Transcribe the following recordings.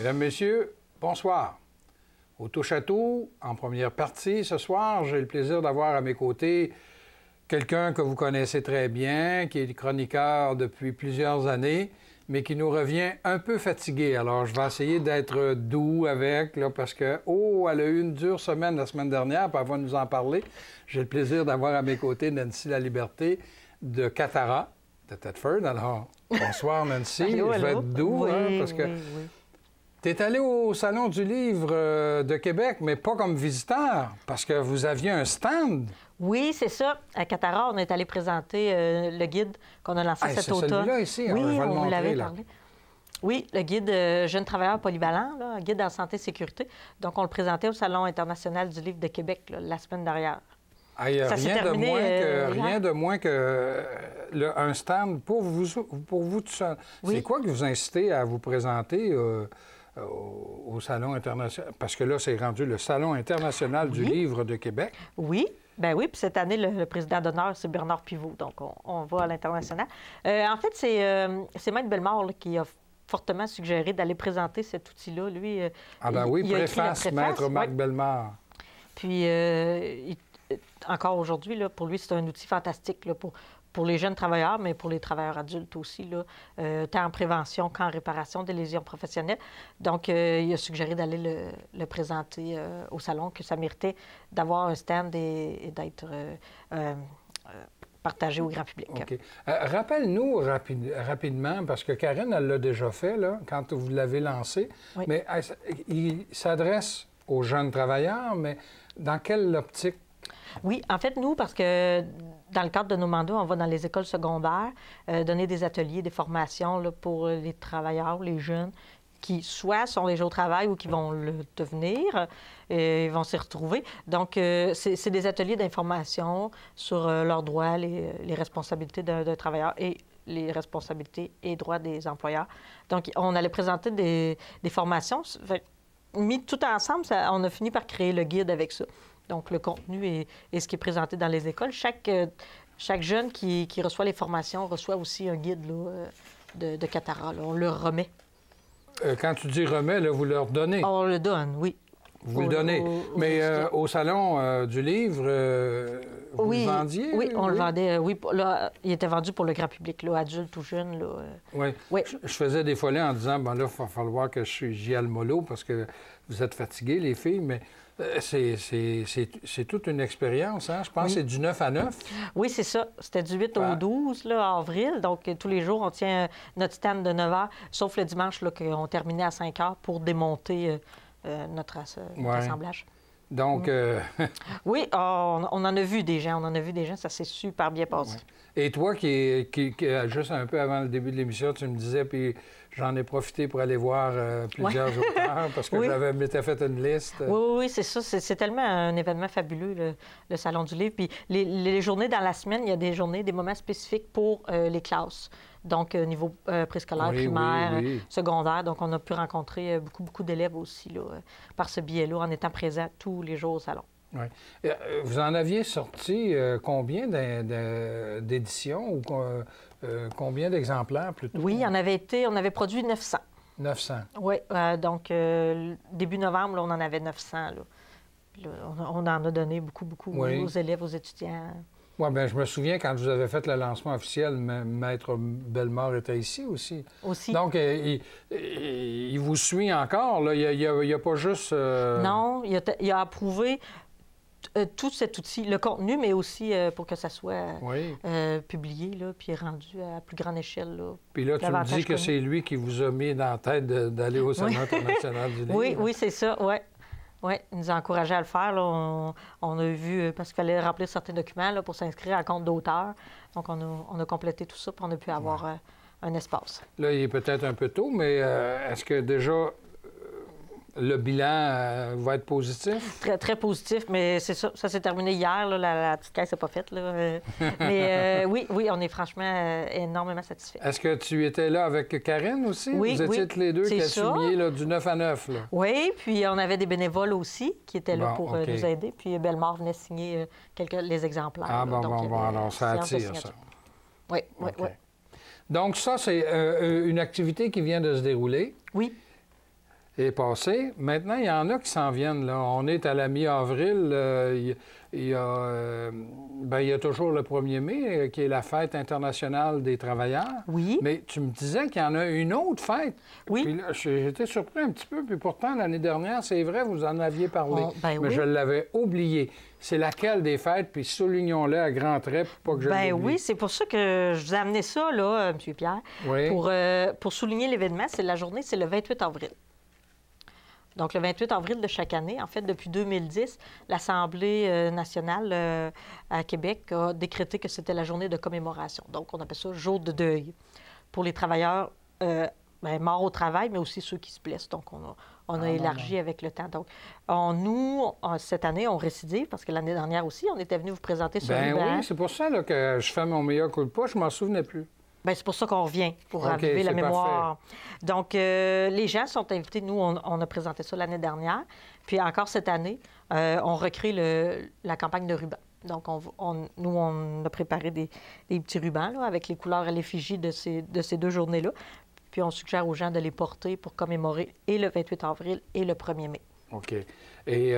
Mesdames, Messieurs, bonsoir. Au touche-à-tout, en première partie, ce soir, j'ai le plaisir d'avoir à mes côtés quelqu'un que vous connaissez très bien, qui est chroniqueur depuis plusieurs années, mais qui nous revient un peu fatigué. Alors, je vais essayer d'être doux avec, là, parce que, elle a eu une dure semaine la semaine dernière, puis elle va nous en parler. J'ai le plaisir d'avoir à mes côtés Nancy Laliberté de Catara, de Thetford. Alors, bonsoir Nancy. Allô, je vais être doux, oui, parce que... Oui. Tu es allé au Salon du livre de Québec, mais pas comme visiteur, parce que vous aviez un stand. Oui, c'est ça. À Catara, on est allé présenter le guide qu'on a lancé cet automne. C'est celui-là ici, oui, je vais le on montrer, l'avait là. parlé. Oui, le guide Jeune travailleur polyvalent, là, un guide en santé et sécurité. Donc, on le présentait au Salon international du livre de Québec là, la semaine dernière. Ça rien de moins que un stand pour vous tout seul. Oui. C'est quoi qui vous incite à vous présenter au Salon international? Parce que là, c'est rendu le Salon international du livre de Québec. Oui. Ben oui, puis cette année, le président d'honneur, c'est Bernard Pivot. Donc, on va à l'international. En fait, c'est Maître Bellemare là, qui a fortement suggéré d'aller présenter cet outil-là. Lui, préface, Maître Marc Bellemare. Puis, encore aujourd'hui, là, pour lui, c'est un outil fantastique là, pour les jeunes travailleurs, mais pour les travailleurs adultes aussi, là, tant en prévention qu'en réparation des lésions professionnelles. Donc, il a suggéré d'aller le présenter au salon, que ça méritait d'avoir un stand et d'être partagé au grand public. OK. Rappelle-nous rapidement, parce que Karen, elle l'a déjà fait, là, quand vous l'avez lancé, oui. Mais il s'adresse aux jeunes travailleurs, mais dans quelle optique? Oui, en fait, nous, parce que dans le cadre de nos mandats, on va dans les écoles secondaires donner des ateliers, des formations là, pour les travailleurs, les jeunes, qui soit sont déjà au travail ou qui vont le devenir, ils vont s'y retrouver. Donc, c'est des ateliers d'information sur leurs droits, les responsabilités d'un travailleur et les responsabilités et droits des employeurs. Donc, on allait présenter des formations. Fait, mis tout ensemble, on a fini par créer le guide avec ça. Donc, le contenu et ce qui est présenté dans les écoles. Chaque jeune qui reçoit les formations reçoit aussi un guide là, de Catara. Là. On le remet. Quand tu dis remet, là, vous leur donnez? On le donne, oui. Vous le donnez. Mais au Salon du livre, vous le vendiez? Oui, on le vendait. Oui, là, il était vendu pour le grand public, là, adulte ou jeune. Là, oui. Je faisais des folies en disant, là, il va falloir que j'y aille mollo parce que vous êtes fatiguées, les filles, mais... C'est toute une expérience, hein? Je pense que c'est du 9 à 9. Oui, c'est ça. C'était du 8 au 12 là, avril. Donc, tous les jours, on tient notre stand de 9 h, sauf le dimanche, là, qu'on terminait à 5 h pour démonter notre assemblage. Donc... Oui, on en a vu des gens. Ça s'est super bien passé. Ouais. Et toi, qui juste un peu avant le début de l'émission, tu me disais, puis j'en ai profité pour aller voir plusieurs auteurs, parce que j'avais m'étais fait une liste. Oui, c'est ça. C'est tellement un événement fabuleux, le Salon du livre. Puis les journées dans la semaine, il y a des moments spécifiques pour les classes. Donc, niveau préscolaire, primaire, secondaire. Donc, on a pu rencontrer beaucoup d'élèves aussi là, par ce biais-là, en étant présents tous les jours au salon. Oui. Vous en aviez sorti combien d'éditions ou combien d'exemplaires plutôt? Oui, on avait produit 900. 900. Oui, donc début novembre, là, on en avait 900. Là, on en a donné beaucoup aux élèves, aux étudiants. Oui, bien, je me souviens quand vous avez fait le lancement officiel, Maître Bellemare était ici aussi. Donc, il vous suit encore, là. Il n'y a pas juste... Non, il a approuvé tout cet outil, le contenu, mais aussi pour que ça soit publié, là, puis rendu à plus grande échelle. Là, puis là, tu me dis que c'est lui qui vous a mis dans la tête d'aller au Salon international du livre. Oui, c'est ça, oui. Oui, il nous a encouragés à le faire. Là. On a vu, parce qu'il fallait remplir certains documents là, pour s'inscrire à compte d'auteur. Donc, on a complété tout ça, puis on a pu avoir un espace. Là, il est peut-être un peu tôt, mais est-ce que déjà le bilan va être positif? Très, très positif, mais c'est ça. Ça s'est terminé hier. Là, la petite caisse n'est pas faite. Là. Mais oui, on est franchement énormément satisfaits. Est-ce que tu étais là avec Karen aussi? Oui, vous étiez tous les deux qui assumiez là, du 9 à 9. Là. Oui, puis on avait des bénévoles aussi qui étaient là pour nous aider. Puis Bellemare venait signer les exemplaires. Ah, bon, alors ça attire, ça. Oui. Donc ça, c'est une activité qui vient de se dérouler. Oui. est passé. Maintenant, il y en a qui s'en viennent, là. On est à la mi-avril. Il y a toujours le 1er mai, qui est la fête internationale des travailleurs. Oui. Mais tu me disais qu'il y en a une autre fête. Oui. Puis là, j'étais surpris un petit peu. Puis pourtant, l'année dernière, c'est vrai, vous en aviez parlé. Ben mais oui. je l'avais oublié. C'est laquelle des fêtes? Puis soulignons-le à grands traits pour pas que je l'oublie. Oui, c'est pour ça que je vous ai amené ça, là, M. Pierre. Oui. Pour souligner l'événement, c'est le 28 avril. Donc, le 28 avril de chaque année, en fait, depuis 2010, l'Assemblée nationale à Québec a décrété que c'était la journée de commémoration. Donc, on appelle ça jour de deuil pour les travailleurs morts au travail, mais aussi ceux qui se blessent. Donc, on a élargi avec le temps. Donc, cette année, on récidive, parce que l'année dernière aussi, on était venu vous présenter ce ruban. Oui, c'est pour ça là, que je fais mon meilleur coup de pas. Je m'en souvenais plus. Bien, c'est pour ça qu'on revient, pour raviver la mémoire. Parfait. Donc, les gens sont invités. Nous, on a présenté ça l'année dernière. Puis encore cette année, on recrée la campagne de ruban. Donc, nous, on a préparé des petits rubans là, avec les couleurs à l'effigie de ces 2 journées-là. Puis, on suggère aux gens de les porter pour commémorer et le 28 avril et le 1er mai. OK. Et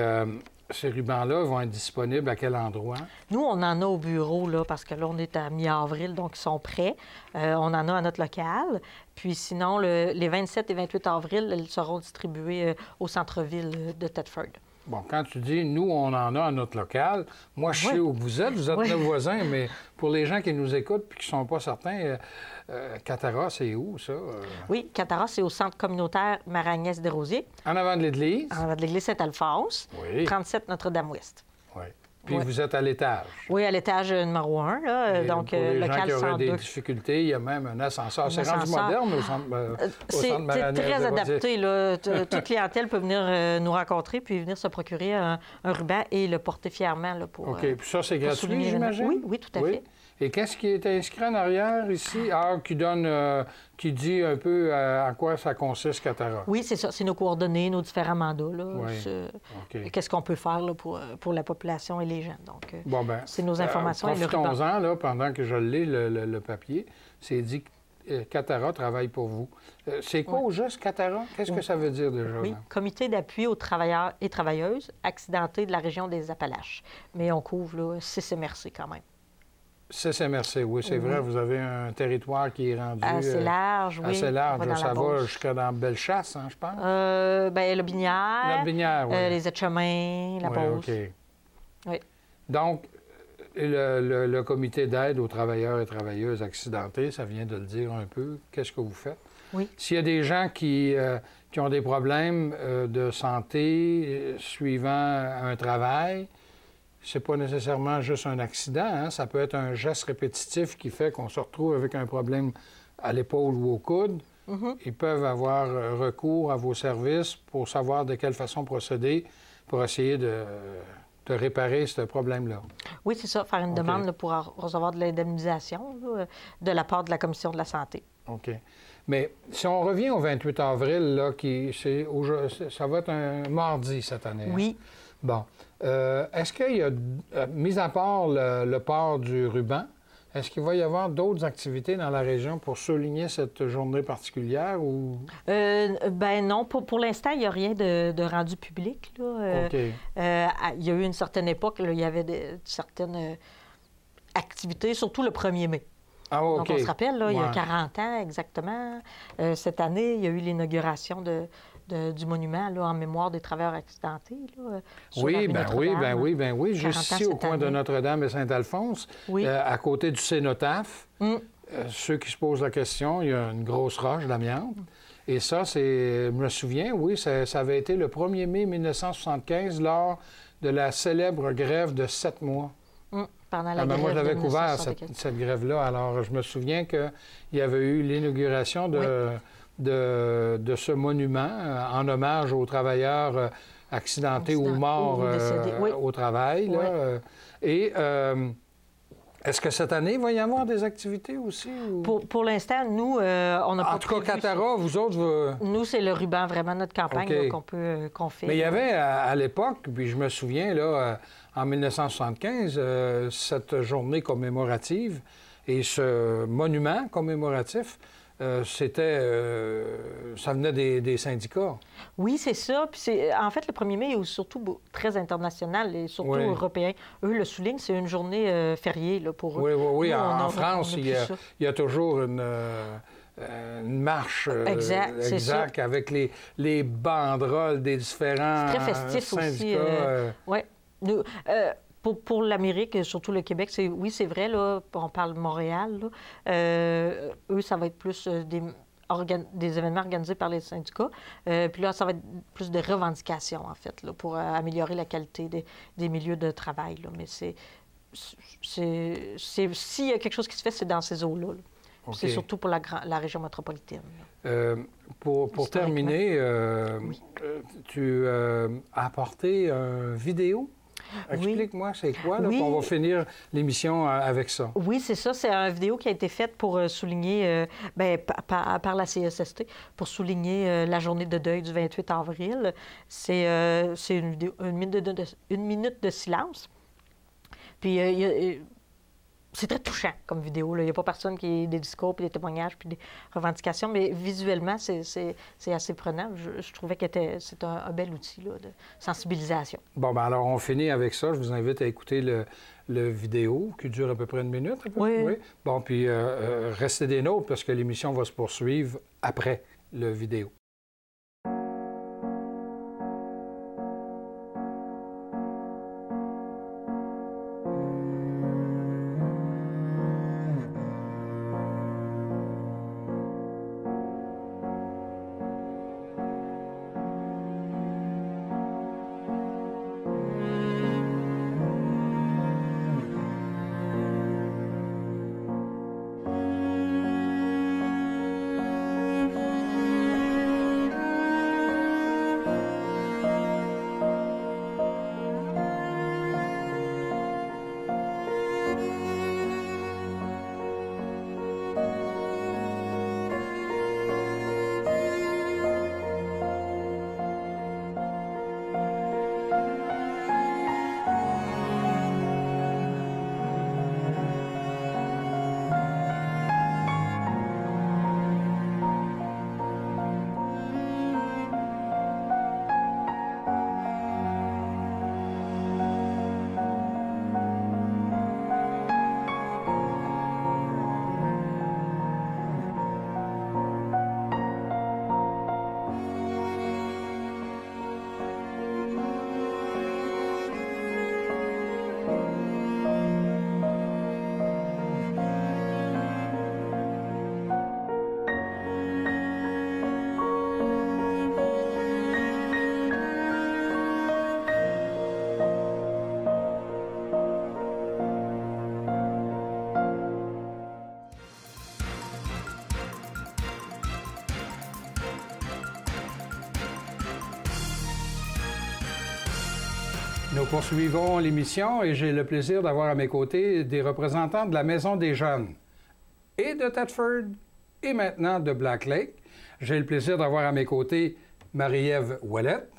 ces rubans-là vont être disponibles à quel endroit? Nous, on en a au bureau, là, parce que là, on est à mi-avril, donc ils sont prêts. On en a à notre local. Puis sinon, les 27 et 28 avril, ils seront distribués au centre-ville de Thetford. Bon, quand tu dis « nous, on en a à notre local », moi, je sais où vous êtes nos voisins, mais pour les gens qui nous écoutent et qui ne sont pas certains, Catara, c'est où, ça? Oui, Catara, c'est au centre communautaire Maragnès-Desrosiers. En avant de l'église? En avant de l'église Saint-Alphonse, 37 Notre-Dame-Ouest. Oui. Puis vous êtes à l'étage? Oui, à l'étage numéro 1, là, donc pour les local gens qui auraient 102. des difficultés, il y a même un ascenseur. C'est rendu moderne au centre C'est très adapté, là. Toute clientèle peut venir nous rencontrer puis venir se procurer un ruban et le porter fièrement là, pour... OK. Puis ça, c'est gratuit, j'imagine? Oui, tout à fait. Et qu'est-ce qui est inscrit en arrière ici? Qui dit un peu à quoi ça consiste, Catara? Oui, c'est ça. C'est nos coordonnées, nos différents mandats. Là. Qu'est-ce qu'on peut faire là, pour la population et les gens. Donc, c'est nos informations et le ruban. Profitons-en, là, pendant que je lis le papier. C'est dit que Catara travaille pour vous. C'est quoi au juste, Catara? Qu'est-ce que ça veut dire déjà? Oui, Comité d'appui aux travailleurs et travailleuses accidentés de la région des Appalaches. Mais on couvre là, 6 MRC quand même. CCMRC, oui, c'est vrai. Vous avez un territoire qui est rendu... Assez large, oui. Assez large. Ça va jusqu'à dans Bellechasse, hein, je pense? Le Binière. La Binière, oui. Les Aides-Chemins, la Beauce. OK. Oui. Donc, le comité d'aide aux travailleurs et travailleuses accidentés, ça vient de le dire un peu. Qu'est-ce que vous faites? Oui. S'il y a des gens qui ont des problèmes de santé suivant un travail, c'est pas nécessairement juste un accident, hein? Ça peut être un geste répétitif qui fait qu'on se retrouve avec un problème à l'épaule ou au coude. Ils peuvent avoir recours à vos services pour savoir de quelle façon procéder pour essayer de réparer ce problème-là. Oui, c'est ça, faire une demande là, pour recevoir de l'indemnisation de la part de la Commission de la santé. OK. Mais si on revient au 28 avril, là, ça va être un mardi cette année. Oui. Hein? Bon. Est-ce qu'il y a, mis à part le port du ruban, est-ce qu'il va y avoir d'autres activités dans la région pour souligner cette journée particulière? Ou... non, pour l'instant, il n'y a rien de rendu public. Là. OK. Il y a eu une certaine époque, là, il y avait certaines activités, surtout le 1er mai. Ah, OK. Donc, on se rappelle, là, il y a 40 ans exactement, cette année, il y a eu l'inauguration du monument là, en mémoire des travailleurs accidentés. Là, oui. Juste ici, au coin de Notre-Dame et Saint-Alphonse, à côté du cénotaphe. Ceux qui se posent la question, il y a une grosse roche d'amiante. Et ça, je me souviens, ça avait été le 1er mai 1975 lors de la célèbre grève de 7 mois. Pendant la grève moi, j'avais couvert cette grève-là. Alors, je me souviens qu'il y avait eu l'inauguration de ce monument en hommage aux travailleurs accidentés ou morts au travail. Là. Et est-ce que cette année, il va y avoir des activités aussi? Ou... Pour l'instant, nous, on n'a pas En tout cas, Catara, vous autres... Nous, c'est le ruban vraiment notre campagne qu'on fait. Mais il y avait à l'époque, puis je me souviens, là, en 1975, cette journée commémorative et ce monument commémoratif ça venait des syndicats. Oui, c'est ça. Puis en fait, le 1er mai est surtout très international et surtout européen. Eux le soulignent, c'est une journée fériée là, pour eux. Oui. Nous, en France, il y a toujours une marche exacte avec les banderoles des différents c'est très festif syndicats. Oui. Pour l'Amérique, surtout le Québec, c'est vrai, là, on parle de Montréal. Là, eux, ça va être plus des événements organisés par les syndicats. Puis là, ça va être plus de revendications, en fait, là, pour améliorer la qualité des milieux de travail. Là. Mais s'il y a quelque chose qui se fait, c'est dans ces eaux-là. Là. Okay. C'est surtout pour la région métropolitaine. Pour terminer, tu as apporté une vidéo. Explique-moi, c'est quoi? Là, on va finir l'émission avec ça. Oui, c'est ça. C'est une vidéo qui a été faite pour souligner, par la CSST, pour souligner la journée de deuil du 28 avril. C'est une vidéo, une minute de silence. Puis, c'est très touchant comme vidéo. Là. Il n'y a pas personne qui ait des discours, puis des témoignages, puis des revendications, mais visuellement, c'est assez prenant. Je trouvais que c'est un bel outil là, de sensibilisation. Bon, bien alors, on finit avec ça. Je vous invite à écouter le vidéo qui dure à peu près une minute. Oui. Bon, puis restez des nôtres parce que l'émission va se poursuivre après le vidéo. Nous poursuivons l'émission et j'ai le plaisir d'avoir à mes côtés des représentants de la Maison des Jeunes et de Thetford et maintenant de Black Lake. J'ai le plaisir d'avoir à mes côtés Marie-Ève Ouellette.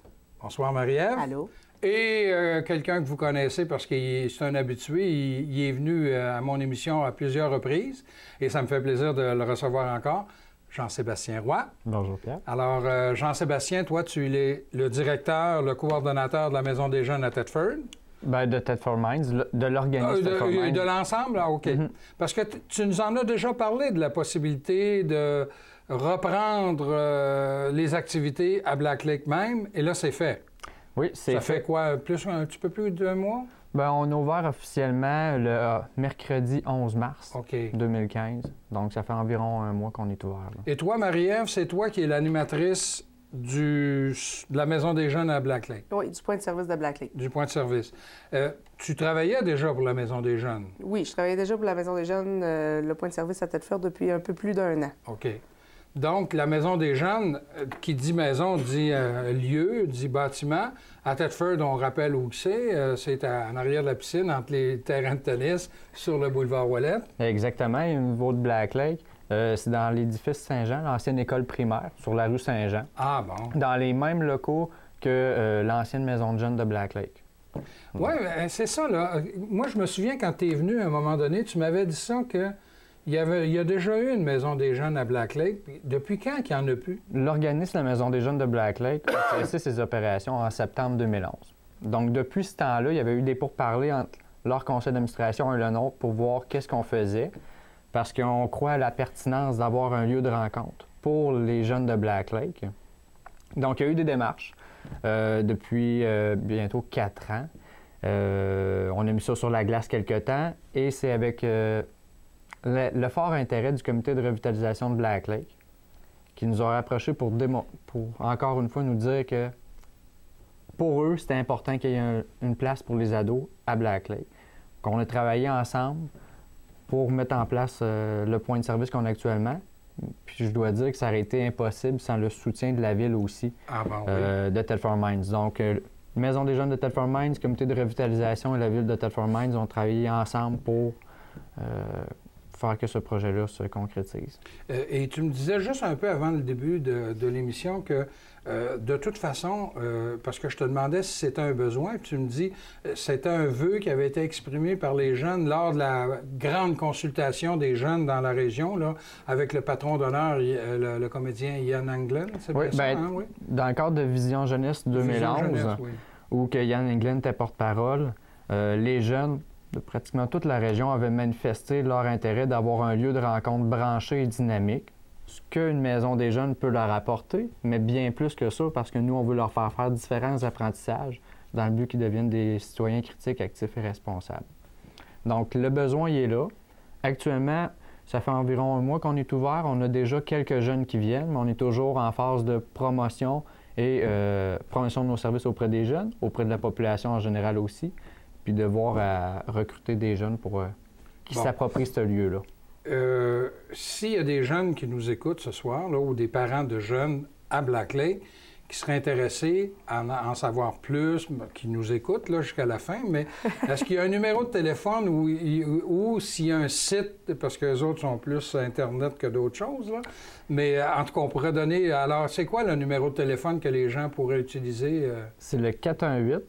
Bonsoir Marie-Ève. Allô. Et quelqu'un que vous connaissez parce que c'est un habitué, il est venu à mon émission à plusieurs reprises et ça me fait plaisir de le recevoir encore. Jean-Sébastien Roy. Bonjour Pierre. Alors, Jean-Sébastien, toi, tu es le directeur, le coordonnateur de la Maison des Jeunes à Thetford. Bien, de Thetford Mines, de l'organisme Thetford Mines. De l'ensemble? Ah, OK. Mm-hmm. Parce que tu nous en as déjà parlé de la possibilité de reprendre les activités à Black Lake même, et là, c'est fait. Oui, c'est fait. Ça fait quoi? Un petit peu plus d'1 mois? Bien, on a ouvert officiellement le mercredi 11 mars 2015. Donc, ça fait environ 1 mois qu'on est ouvert. Là. Et toi, Marie-Ève, c'est toi qui es l'animatrice de la Maison des Jeunes à Black Lake? Oui, du point de service de Black Lake. Du point de service. Tu travaillais déjà pour la Maison des Jeunes? Oui, je travaillais déjà pour la Maison des Jeunes, le point de service à Thetford depuis un peu plus d'1 an. OK. Donc, la Maison des Jeunes, qui dit maison, dit lieu, dit bâtiment. À Thetford, on rappelle où c'est. C'est en arrière de la piscine, entre les terrains de tennis, sur le boulevard Ouellette. Exactement. Au niveau de Black Lake, c'est dans l'édifice Saint-Jean, l'ancienne école primaire, sur la rue Saint-Jean. Ah bon? Dans les mêmes locaux que l'ancienne Maison de Jeunes de Black Lake. Oui, c'est ça, là. Moi, je me souviens, quand tu es venu à un moment donné, tu m'avais dit ça que Il y a déjà eu une maison des jeunes à Black Lake. Depuis quand qu'il n'y en a plus? L'organisme La Maison des jeunes de Black Lake a cessé ses opérations en septembre 2011. Donc, depuis ce temps-là, il y avait eu des pourparlers entre leur conseil d'administration et le nôtre pour voir qu'est-ce qu'on faisait, parce qu'on croit à la pertinence d'avoir un lieu de rencontre pour les jeunes de Black Lake. Donc, il y a eu des démarches depuis bientôt 4 ans. On a mis ça sur la glace quelque temps et c'est avec le fort intérêt du comité de revitalisation de Black Lake qui nous a rapprochés pour encore une fois nous dire que pour eux, c'était important qu'il y ait une place pour les ados à Black Lake. Qu'on a travaillé ensemble pour mettre en place le point de service qu'on a actuellement. Puis je dois dire que ça aurait été impossible sans le soutien de la ville aussi de Telford Mines. Donc, Maison des jeunes de Telford Mines, comité de revitalisation et la ville de Telford Mines ont travaillé ensemble pour faire que ce projet-là se concrétise. Et tu me disais juste un peu avant le début de l'émission que de toute façon, parce que je te demandais si c'était un besoin, puis tu me dis c'était un vœu qui avait été exprimé par les jeunes lors de la grande consultation des jeunes dans la région, là, avec le patron d'honneur, le comédien Ian Englund, c'est bien ça, hein? Oui. Dans le cadre de Vision Jeunesse 2011, où que Ian Englund était porte-parole, les jeunes de pratiquement toute la région avaient manifesté leur intérêt d'avoir un lieu de rencontre branché et dynamique, ce qu'une maison des jeunes peut leur apporter, mais bien plus que ça, parce que nous, on veut leur faire différents apprentissages dans le but qu'ils deviennent des citoyens critiques, actifs et responsables. Donc, le besoin, il est là. Actuellement, ça fait environ 1 mois qu'on est ouvert. On a déjà quelques jeunes qui viennent, mais on est toujours en phase de promotion et promotion de nos services auprès des jeunes, auprès de la population en général aussi, puis de voir à recruter des jeunes pour qui s'approprient ce lieu-là. S'il y a des jeunes qui nous écoutent ce soir, là, ou des parents de jeunes à Black Lake qui seraient intéressés à en savoir plus, qui nous écoutent là, jusqu'à la fin, mais est-ce qu'il y a un numéro de téléphone ou s'il y a un site, parce que les autres sont plus Internet que d'autres choses, là, mais en tout cas, on pourrait donner... Alors, c'est quoi le numéro de téléphone que les gens pourraient utiliser? C'est le 418-331...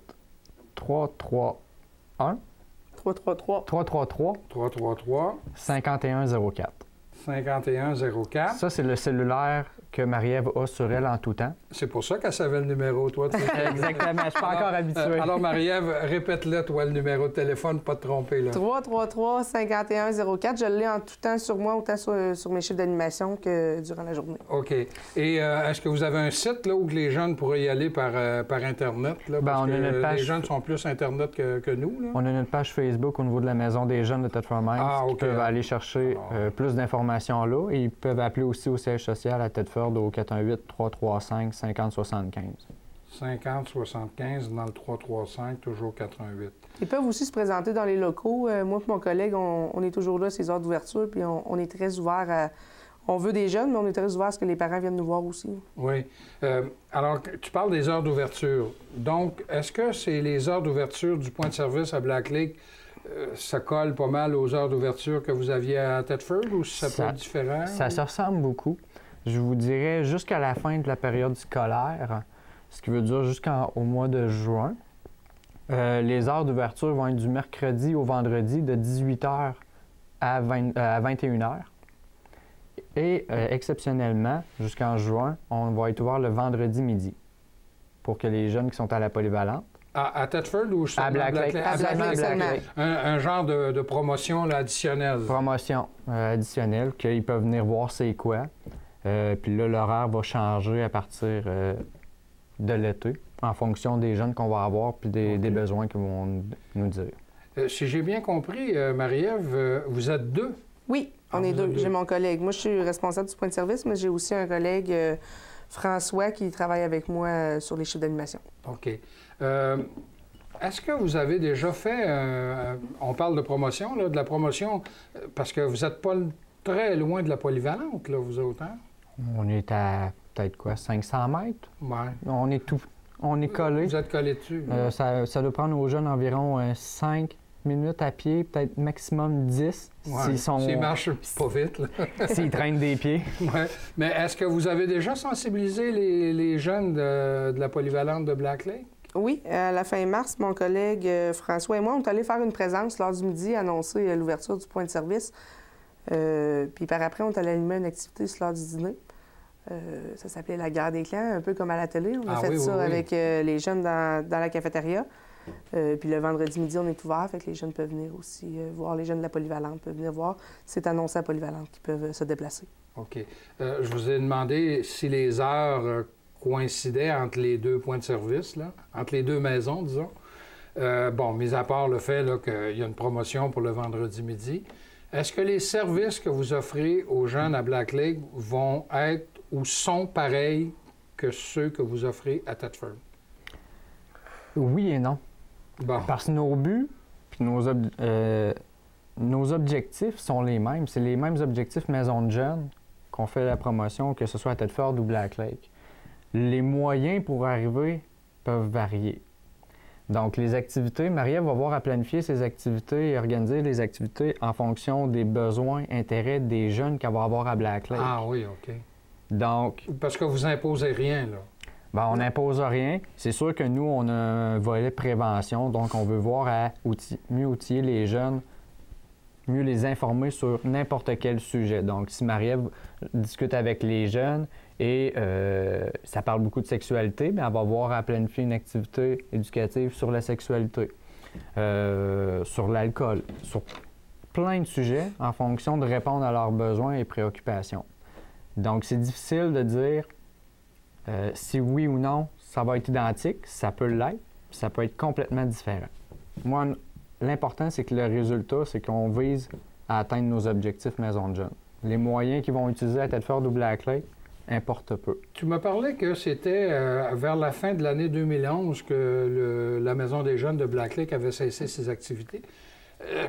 333. 5104. 5104. Ça, c'est le cellulaire que Marie-Ève a sur elle en tout temps. C'est pour ça qu'elle savait le numéro, toi. Exactement, je suis pas encore habitué. Alors, Marie-Ève, répète-le, toi, le numéro de téléphone, pas te tromper, là. 333-5104. Je l'ai en tout temps sur moi, autant sur mes chiffres d'animation que durant la journée. OK. Et est-ce que vous avez un site, là, où les jeunes pourraient y aller par Internet, là? Parce que les jeunes sont plus Internet que nous, là. On a notre page Facebook au niveau de la Maison des jeunes de Telford Mines qui peuvent aller chercher plus d'informations là. Et ils peuvent appeler aussi au siège social à Telford au 418-335-5075. 5075 dans le 335, toujours 88. Ils peuvent aussi se présenter dans les locaux. Moi et mon collègue, on est toujours là à ces heures d'ouverture, puis on est très ouvert à... On veut des jeunes, mais on est très ouvert à ce que les parents viennent nous voir aussi. Oui. Alors, tu parles des heures d'ouverture. Donc, est-ce que c'est les heures d'ouverture du point de service à Black Lake, ça colle pas mal aux heures d'ouverture que vous aviez à Thetford, ou ça peut être différent? Ça se ressemble beaucoup. Je vous dirais jusqu'à la fin de la période scolaire, ce qui veut dire jusqu'au mois de juin. Les heures d'ouverture vont être du mercredi au vendredi de 18h à 21h. Et exceptionnellement, jusqu'en juin, on va être ouvert le vendredi midi pour que les jeunes qui sont à la polyvalente. À Thetford ou à Black Lake? À Black Lake. Un genre de promotion là, additionnelle. Promotion additionnelle, qu'ils peuvent venir voir c'est quoi. Puis là, l'horaire va changer à partir de l'été, en fonction des jeunes qu'on va avoir puis des besoins qu'ils vont nous dire. Si j'ai bien compris, Marie-Ève, vous êtes deux? Oui, on est deux. J'ai mon collègue. Moi, je suis responsable du point de service, mais j'ai aussi un collègue, François, qui travaille avec moi sur les chiffres d'animation. OK. Est-ce que vous avez déjà fait... on parle de promotion, là, de la promotion, parce que vous n'êtes pas très loin de la polyvalente, là, vous autres, hein? On est à peut-être quoi, 500 mètres? Oui. On est collé. Vous êtes collé dessus? Ça doit prendre aux jeunes environ 5 minutes à pied, peut-être maximum 10. Ouais. S'ils marchent pas vite, là. S'ils traînent des pieds. Oui. Mais est-ce que vous avez déjà sensibilisé les jeunes de la polyvalente de Black Lake? Oui, à la fin mars, mon collègue François et moi, on est allés faire une présence lors du midi, annoncer l'ouverture du point de service. Puis par après, on est allé animer une activité sur l'heure du dîner. Ça s'appelait la guerre des clans, un peu comme à la télé. On a fait ça avec les jeunes dans la cafétéria. Puis le vendredi midi, on est ouvert, fait que les jeunes peuvent venir aussi voir. Les jeunes de la polyvalente peuvent venir voir. C'est annoncé à polyvalente qu'ils peuvent se déplacer. OK. Je vous ai demandé si les heures coïncidaient entre les deux points de service, là, entre les deux maisons, disons. Bon, mis à part le fait qu'il y a une promotion pour le vendredi midi, est-ce que les services que vous offrez aux jeunes à Black Lake vont être ou sont pareils que ceux que vous offrez à Thetford? Oui et non. Bon. Parce que nos buts puis nos objectifs sont les mêmes. C'est les mêmes objectifs maison de jeunes qu'on fait la promotion, que ce soit à Thetford ou Black Lake. Les moyens pour arriver peuvent varier. Donc, les activités, Marie-Ève va voir à planifier ses activités et organiser les activités en fonction des besoins, intérêts des jeunes qu'elle va avoir à Black Lake. Ah oui, OK. Donc... Parce que vous imposez rien, là. Bien, on n'impose rien. C'est sûr que nous, on a un volet prévention, donc on veut voir à mieux outiller les jeunes, mieux les informer sur n'importe quel sujet. Donc, si Marie-Ève discute avec les jeunes et ça parle beaucoup de sexualité, bien, elle va voir à planifier une activité éducative sur la sexualité, sur l'alcool, sur plein de sujets en fonction de répondre à leurs besoins et préoccupations. Donc, c'est difficile de dire si oui ou non, ça va être identique, ça peut l'être, ça peut être complètement différent. Moi, l'important, c'est que le résultat, c'est qu'on vise à atteindre nos objectifs maison de jeunes. Les moyens qu'ils vont utiliser à Thetford ou Black Lake importent peu. Tu m'as parlé que c'était vers la fin de l'année 2011 que la Maison des jeunes de Black Lake avait cessé ses activités.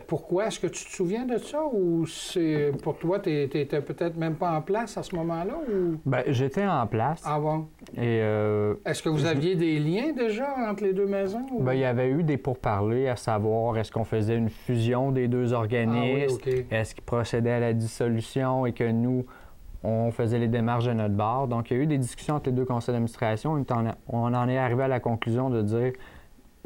Pourquoi? Est-ce que tu te souviens de ça ou c'est pour toi, tu n'étais peut-être même pas en place à ce moment-là? Ou... Bien, j'étais en place. Ah bon? Et est-ce que vous aviez des liens déjà entre les deux maisons? Ou... Bien, il y avait eu des pourparlers à savoir est-ce qu'on faisait une fusion des deux organismes, est-ce qu'ils procédaient à la dissolution et que nous, on faisait les démarches de notre bord. Donc, il y a eu des discussions entre les deux conseils d'administration. On en est arrivé à la conclusion de dire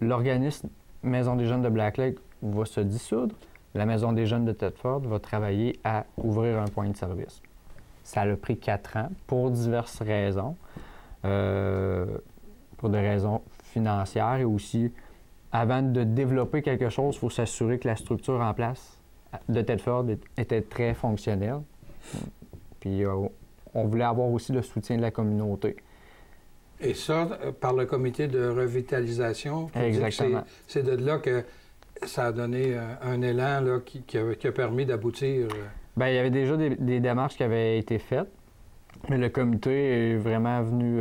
l'organisme Maison des jeunes de Black Lake va se dissoudre. La Maison des jeunes de Thetford va travailler à ouvrir un point de service. Ça a pris 4 ans pour diverses raisons. Pour des raisons financières et aussi, avant de développer quelque chose, il faut s'assurer que la structure en place de Thetford était très fonctionnelle. Puis on voulait avoir aussi le soutien de la communauté. Et ça, par le comité de revitalisation, exactement. C'est de là que ça a donné un élan là, qui a permis d'aboutir. Bien, il y avait déjà des démarches qui avaient été faites, mais le comité est vraiment venu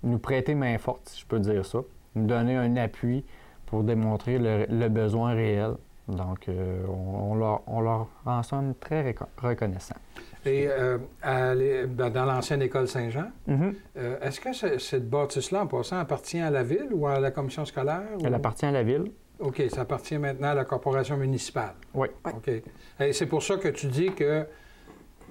nous prêter main forte, si je peux dire ça, nous donner un appui pour démontrer le besoin réel. Donc, on leur en sommes très reconnaissants. Et dans l'ancienne école Saint-Jean, est-ce que cette bâtisse-là, en passant, appartient à la ville ou à la commission scolaire? Elle appartient à la ville. OK, ça appartient maintenant à la corporation municipale. Oui. OK. Et c'est pour ça que tu dis que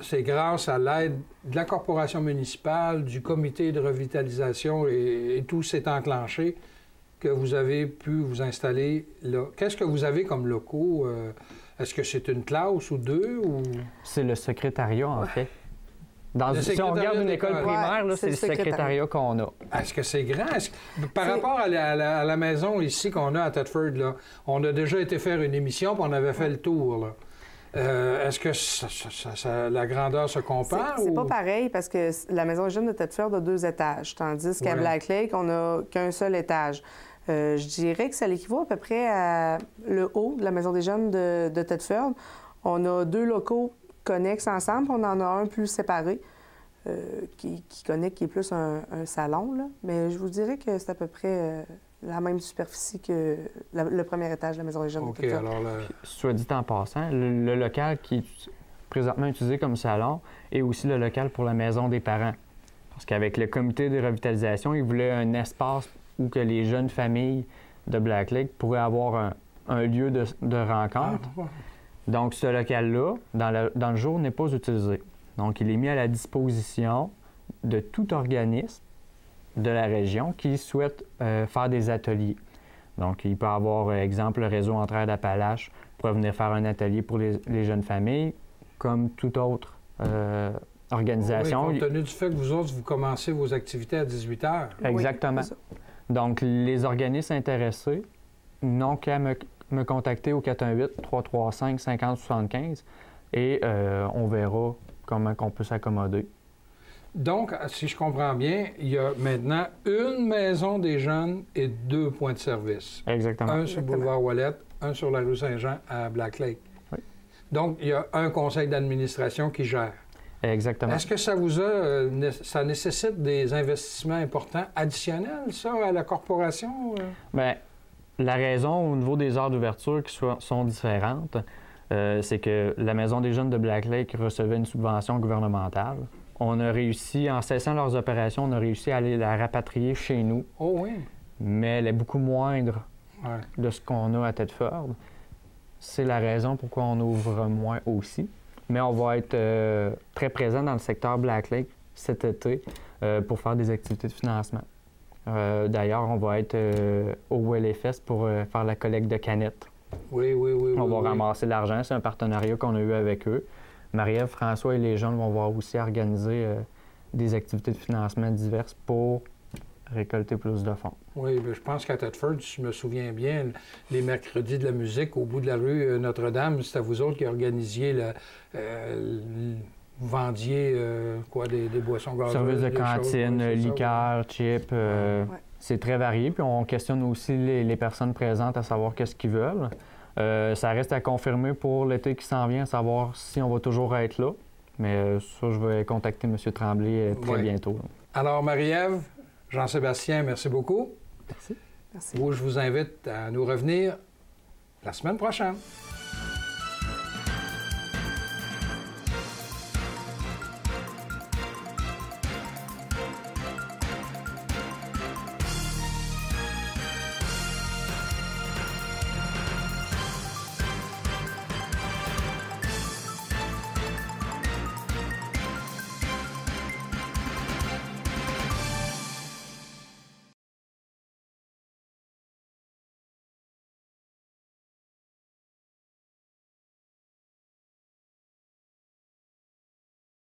c'est grâce à l'aide de la corporation municipale, du comité de revitalisation et tout s'est enclenché que vous avez pu vous installer là. Qu'est-ce que vous avez comme locaux? Est-ce que c'est une classe ou deux? Ou... C'est le secrétariat, en fait. Si on regarde une école primaire, c'est le secrétariat qu'on a. Est-ce que c'est grand? Par rapport à la maison ici qu'on a à Thetford, là, on a déjà été faire une émission puis on avait fait le tour. Là. Est-ce que la grandeur se compare? C'est pas pareil parce que la maison des jeunes de Thetford a 2 étages, tandis qu'à Black Lake, on n'a qu'un seul étage. Je dirais que ça l'équivaut à peu près à le haut de la maison des jeunes de Thetford. On a 2 locaux connexes ensemble, on en a un plus séparé qui connecte, qui est plus un salon. Là. Mais je vous dirais que c'est à peu près la même superficie que le premier étage de la maison des jeunes de Thetford. Alors soit dit en passant, le local qui est présentement utilisé comme salon est aussi le local pour la maison des parents. Parce qu'avec le comité de revitalisation, ils voulaient un espace où que les jeunes familles de Black Lake pourraient avoir un lieu de rencontre. Donc, ce local-là, dans le jour, n'est pas utilisé. Donc, il est mis à la disposition de tout organisme de la région qui souhaite faire des ateliers. Donc, il peut avoir, exemple, le réseau Entraide d'Appalaches pourrait venir faire un atelier pour les jeunes familles. comme toute autre organisation. Oui, compte tenu du fait que vous autres, vous commencez vos activités à 18 heures. Exactement. Oui, Donc, les organismes intéressés n'ont qu'à me contacter au 418-335-5075 et on verra comment on peut s'accommoder. Donc, si je comprends bien, il y a maintenant une maison des jeunes et 2 points de service. Exactement. Un sur le boulevard Ouellet, un sur la rue Saint-Jean à Black Lake. Oui. Donc, il y a un conseil d'administration qui gère. Exactement. Est-ce que ça vous a... ça nécessite des investissements importants additionnels, ça, à la corporation? Bien, la raison au niveau des heures d'ouverture qui sont différentes, c'est que la Maison des jeunes de Black Lake recevait une subvention gouvernementale. On a réussi, en cessant leurs opérations, on a réussi à aller la rapatrier chez nous. Oh oui? Mais elle est beaucoup moindre Ouais. de ce qu'on a à Thetford. C'est la raison pourquoi on ouvre moins aussi. Mais on va être très présent dans le secteur Black Lake cet été pour faire des activités de financement. D'ailleurs, on va être au WellFest pour faire la collecte de canettes. Oui. On va ramasser l'argent. C'est un partenariat qu'on a eu avec eux. Marie-Ève, François et les jeunes vont voir aussi organiser des activités de financement diverses pour récolter plus de fonds. Oui, je pense qu'à Thetford, je me souviens bien, les mercredis de la musique au bout de la rue Notre-Dame, c'était vous autres qui organisiez vous vendiez des boissons gazeuses. Service de des cantine, choses, liqueurs, chips, c'est très varié. Puis on questionne aussi les personnes présentes à savoir qu'est-ce qu'ils veulent. Ça reste à confirmer pour l'été qui s'en vient, à savoir si on va toujours être là. Mais ça, je vais contacter M. Tremblay très bientôt. Alors, Marie-Ève, Jean-Sébastien, merci beaucoup. Merci. Merci. Je vous invite à nous revenir la semaine prochaine.